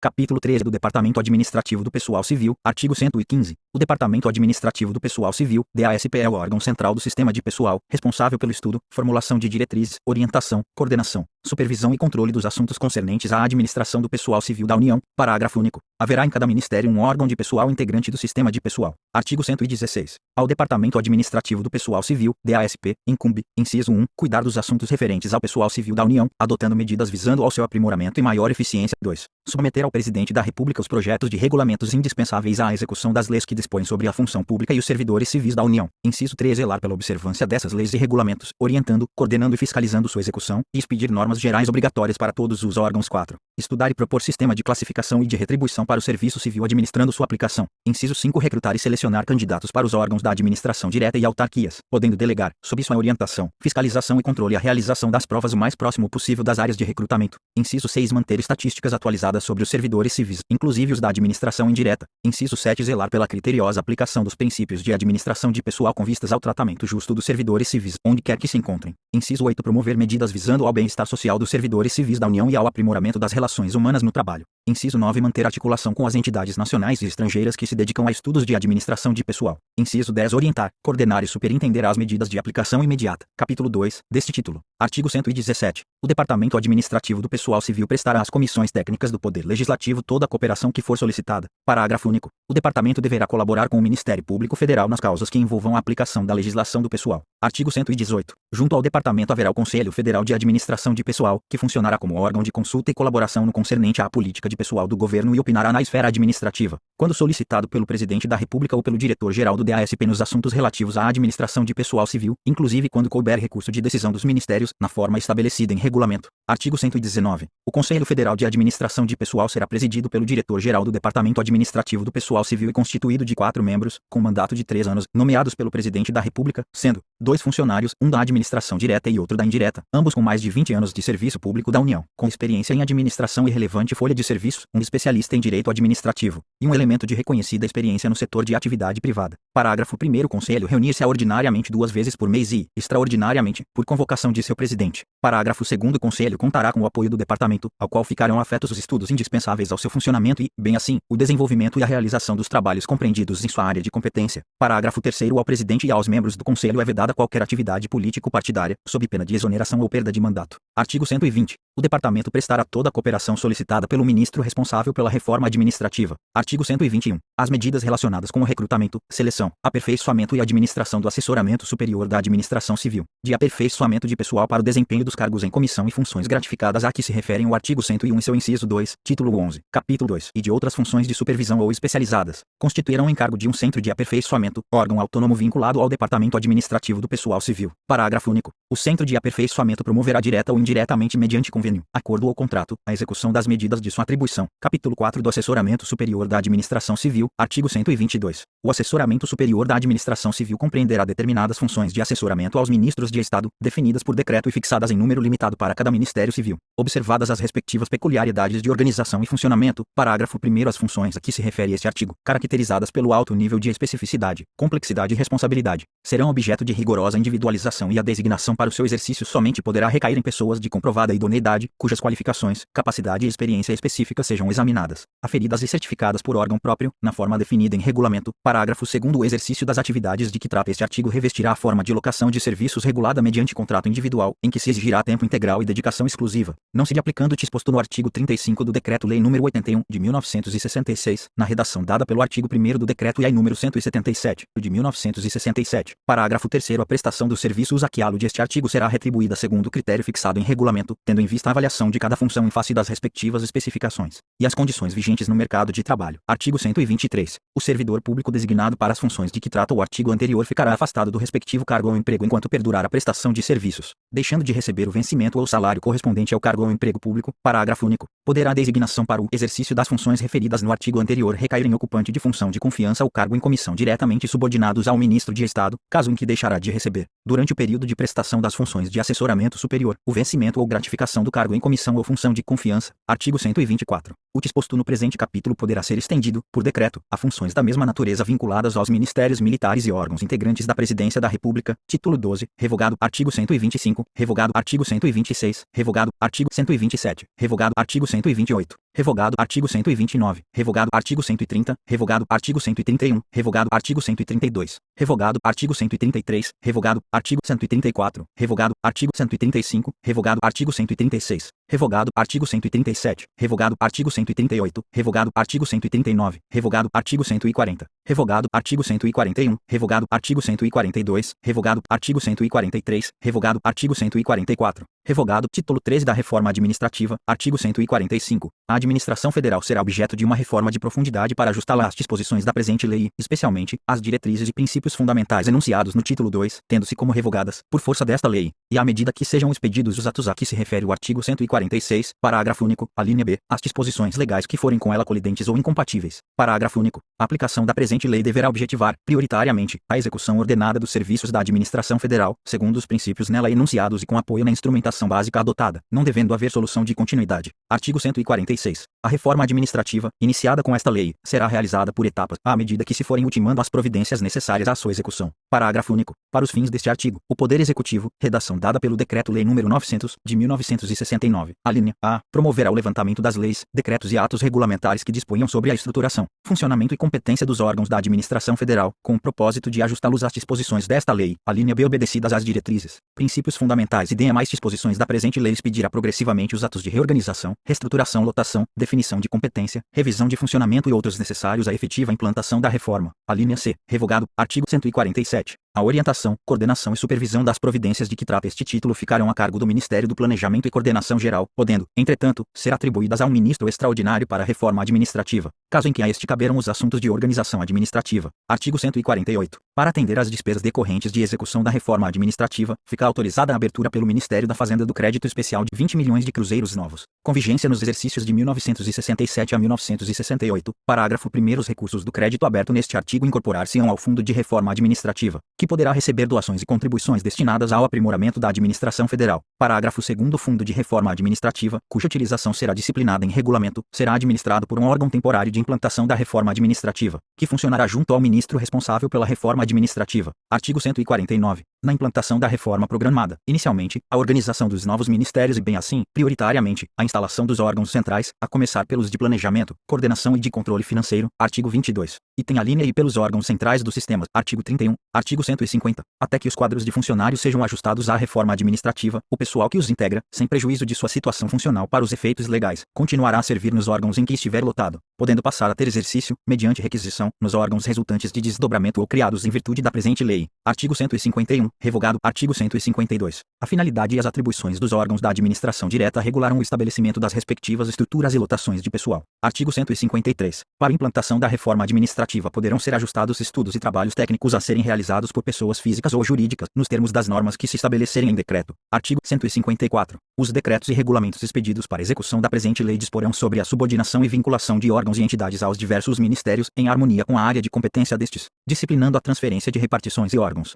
Capítulo 13 do Departamento Administrativo do Pessoal Civil, artigo 115. O Departamento Administrativo do Pessoal Civil, DASP, é o órgão central do sistema de pessoal, responsável pelo estudo, formulação de diretrizes, orientação, coordenação, supervisão e controle dos assuntos concernentes à administração do pessoal civil da União. Parágrafo único. Haverá em cada ministério um órgão de pessoal integrante do sistema de pessoal. Artigo 116. Ao Departamento Administrativo do Pessoal Civil, DASP, incumbe, inciso 1, cuidar dos assuntos referentes ao pessoal civil da União, adotando medidas visando ao seu aprimoramento e maior eficiência. 2. Submeter ao Presidente da República os projetos de regulamentos indispensáveis à execução das leis que dispõem sobre a função pública e os servidores civis da União. Inciso 3. Zelar pela observância dessas leis e regulamentos, orientando, coordenando e fiscalizando sua execução, e expedir normas gerais obrigatórias para todos os órgãos. 4. Estudar e propor sistema de classificação e de retribuição para o serviço civil administrando sua aplicação. Inciso 5. Recrutar e selecionar candidatos para os órgãos da administração direta e autarquias, podendo delegar, sob sua orientação, fiscalização e controle a realização das provas o mais próximo possível das áreas de recrutamento. Inciso 6. Manter estatísticas atualizadas sobre os servidores civis, inclusive os da administração indireta. Inciso 7. Zelar pela criteriosa aplicação dos princípios de administração de pessoal com vistas ao tratamento justo dos servidores civis, onde quer que se encontrem. Inciso 8. Promover medidas visando ao bem-estar social dos servidores civis da União e ao aprimoramento das relações humanas no trabalho. Inciso 9. Manter articulação com as entidades nacionais e estrangeiras que se dedicam a estudos de administração de pessoal. Inciso 10. Orientar, coordenar e superintender as medidas de aplicação imediata. Capítulo 2, deste título. Artigo 117. O Departamento Administrativo do Pessoal Civil prestará às comissões técnicas do Poder Legislativo toda a cooperação que for solicitada. Parágrafo único. O Departamento deverá colaborar com o Ministério Público Federal nas causas que envolvam a aplicação da legislação do pessoal. Artigo 118. Junto ao Departamento haverá o Conselho Federal de Administração de Pessoal, que funcionará como órgão de consulta e colaboração no concernente à política de pessoal do governo e opinará na esfera administrativa, quando solicitado pelo Presidente da República ou pelo Diretor-Geral do DASP nos assuntos relativos à administração de pessoal civil, inclusive quando couber recurso de decisão dos ministérios, na forma estabelecida em regulamento. Artigo 119. O Conselho Federal de Administração de Pessoal será presidido pelo Diretor-Geral do Departamento Administrativo do Pessoal Civil e constituído de 4 membros, com mandato de 3 anos, nomeados pelo Presidente da República, sendo 2 funcionários, um da administração direta e outro da indireta, ambos com mais de 20 anos de serviço público da União, com experiência em administração e relevante folha de serviços, um especialista em direito administrativo, e um elemento de reconhecida experiência no setor de atividade privada. Parágrafo 1º. O Conselho reunir-se ordinariamente 2 vezes por mês e, extraordinariamente, por convocação de seu presidente. Parágrafo 2º. O Conselho contará com o apoio do Departamento, ao qual ficarão afetos os estudos indispensáveis ao seu funcionamento e, bem assim, o desenvolvimento e a realização dos trabalhos compreendidos em sua área de competência. Parágrafo 3º. Ao Presidente e aos membros do Conselho é vedada qualquer atividade político-partidária, sob pena de exoneração ou perda de mandato. Artigo 120. O Departamento prestará toda a cooperação solicitada pelo ministro responsável pela reforma administrativa. Artigo 121. As medidas relacionadas com o recrutamento, seleção, aperfeiçoamento e administração do assessoramento superior da administração civil, de aperfeiçoamento de pessoal para o desempenho dos cargos em comissão e funções gratificadas a que se referem o artigo 101 e seu inciso 2, título 11, capítulo 2, e de outras funções de supervisão ou especializadas, constituirão encargo de um centro de aperfeiçoamento, órgão autônomo vinculado ao Departamento Administrativo do Pessoal Civil. Parágrafo único. O centro de aperfeiçoamento promoverá direta ou indiretamente mediante convênio, acordo ou contrato, a execução das medidas de sua atribuição. Capítulo 4 do Assessoramento Superior da Administração Civil, artigo 122. O assessoramento superior da administração civil compreenderá determinadas funções de assessoramento aos ministros de Estado, definidas por decreto e fixadas em número limitado para cada Ministério Civil, observadas as respectivas peculiaridades de organização e funcionamento. Parágrafo 1º. As funções a que se refere este artigo, caracterizadas pelo alto nível de especificidade, complexidade e responsabilidade, serão objeto de rigorosa individualização e a designação para o seu exercício somente poderá recair em pessoas de comprovada idoneidade, cujas qualificações, capacidade e experiência específicas sejam examinadas, aferidas e certificadas por órgão próprio, na forma definida em regulamento. Parágrafo 2º. O exercício das atividades de que trata este artigo revestirá a forma de locação de serviços regulada mediante contrato individual, em que se exigirá tempo integral e dedicação exclusiva, não se lhe aplicando o disposto no artigo 35 do Decreto-Lei nº 81, de 1966, na redação dada pelo artigo 1º do Decreto-Lei nº 177, de 1967. Parágrafo 3º. A prestação dos serviços a que alude este artigo será retribuída segundo o critério fixado em regulamento, tendo em vista a avaliação de cada função em face das respectivas especificações e as condições vigentes no mercado de trabalho. Artigo 123. O servidor público designado para as funções de que trata o artigo anterior ficará afastado do respectivo cargo ou emprego enquanto perdurar a prestação de serviços, deixando de receber o vencimento ou salário correspondente ao cargo ou emprego público. Parágrafo único. Poderá a designação para o exercício das funções referidas no artigo anterior recair em ocupante de função de confiança ou cargo em comissão diretamente subordinados ao ministro de Estado, caso em que deixará de receber, durante o período de prestação das funções de assessoramento superior, o vencimento ou gratificação do cargo em comissão ou função de confiança. Artigo 124. O disposto no presente capítulo poderá ser estendido, por decreto, a funções da mesma natureza vinculadas aos ministérios militares e órgãos integrantes da Presidência da República. Título 12. Revogado. Artigo 125. Revogado. Artigo 126. Revogado. Artigo 127. Revogado. Artigo 128. Revogado artigo 129, revogado artigo 130, revogado artigo 131, revogado artigo 132, revogado artigo 133, revogado artigo 134, revogado artigo 135, revogado artigo 136, revogado artigo 137, revogado artigo 138, revogado artigo 139, revogado artigo 140, revogado artigo 141, revogado artigo 142, revogado artigo 143, revogado artigo 144, revogado título 13 da Reforma Administrativa, artigo 145. A administração federal será objeto de uma reforma de profundidade para ajustá-la às disposições da presente lei, especialmente às diretrizes e princípios fundamentais enunciados no título 2, tendo-se como revogadas, por força desta lei, e à medida que sejam expedidos os atos a que se refere o artigo 146, parágrafo único, alínea B, as disposições legais que forem com ela colidentes ou incompatíveis. Parágrafo único. A aplicação da presente lei deverá objetivar, prioritariamente, a execução ordenada dos serviços da administração federal, segundo os princípios nela enunciados e com apoio na instrumentação básica adotada, não devendo haver solução de continuidade. Artigo 146. A reforma administrativa, iniciada com esta lei, será realizada por etapas, à medida que se forem ultimando as providências necessárias à sua execução. Parágrafo único. Para os fins deste artigo, o Poder Executivo, redação dada pelo Decreto-Lei nº 900, de 1969, alínea A, promoverá o levantamento das leis, decretos e atos regulamentares que disponham sobre a estruturação, funcionamento e competência dos órgãos da administração federal, com o propósito de ajustá-los às disposições desta lei, alínea B, obedecidas às diretrizes, princípios fundamentais e demais disposições da presente lei, expedirá progressivamente os atos de reorganização, reestruturação, lotação, definição de competência, revisão de funcionamento e outros necessários à efetiva implantação da reforma. Alínea C. Revogado. Artigo 147. A orientação, coordenação e supervisão das providências de que trata este título ficarão a cargo do Ministério do Planejamento e Coordenação Geral, podendo, entretanto, ser atribuídas a um ministro extraordinário para a reforma administrativa, caso em que a este caberam os assuntos de organização administrativa. Artigo 148. Para atender às despesas decorrentes de execução da reforma administrativa, fica autorizada a abertura pelo Ministério da Fazenda do crédito especial de 20 milhões de cruzeiros novos, com vigência nos exercícios de 1967 a 1968. Parágrafo 1º. Os recursos do crédito aberto neste artigo incorporar-se-ão ao Fundo de Reforma Administrativa, que poderá receber doações e contribuições destinadas ao aprimoramento da administração federal. Parágrafo 2º. O Fundo de Reforma Administrativa, cuja utilização será disciplinada em regulamento, será administrado por um órgão temporário de implantação da reforma administrativa, que funcionará junto ao ministro responsável pela reforma administrativa. Artigo 149. Na implantação da reforma programada, inicialmente, a organização dos novos ministérios e bem assim, prioritariamente, a instalação dos órgãos centrais, a começar pelos de planejamento, coordenação e de controle financeiro, artigo 22, item a linha e pelos órgãos centrais do sistema, artigo 31, artigo 150, até que os quadros de funcionários sejam ajustados à reforma administrativa, o pessoal que os integra, sem prejuízo de sua situação funcional para os efeitos legais, continuará a servir nos órgãos em que estiver lotado, podendo passar a ter exercício, mediante requisição, nos órgãos resultantes de desdobramento ou criados em virtude da presente lei. Artigo 151, revogado. Artigo 152. A finalidade e as atribuições dos órgãos da administração direta regularão o estabelecimento das respectivas estruturas e lotações de pessoal. Artigo 153. Para a implantação da reforma administrativa poderão ser ajustados estudos e trabalhos técnicos a serem realizados por pessoas físicas ou jurídicas, nos termos das normas que se estabelecerem em decreto. Artigo 154. Os decretos e regulamentos expedidos para execução da presente lei disporão sobre a subordinação e vinculação de órgãos e entidades aos diversos ministérios, em harmonia com a área de competência destes, disciplinando a transferência de repartições e órgãos,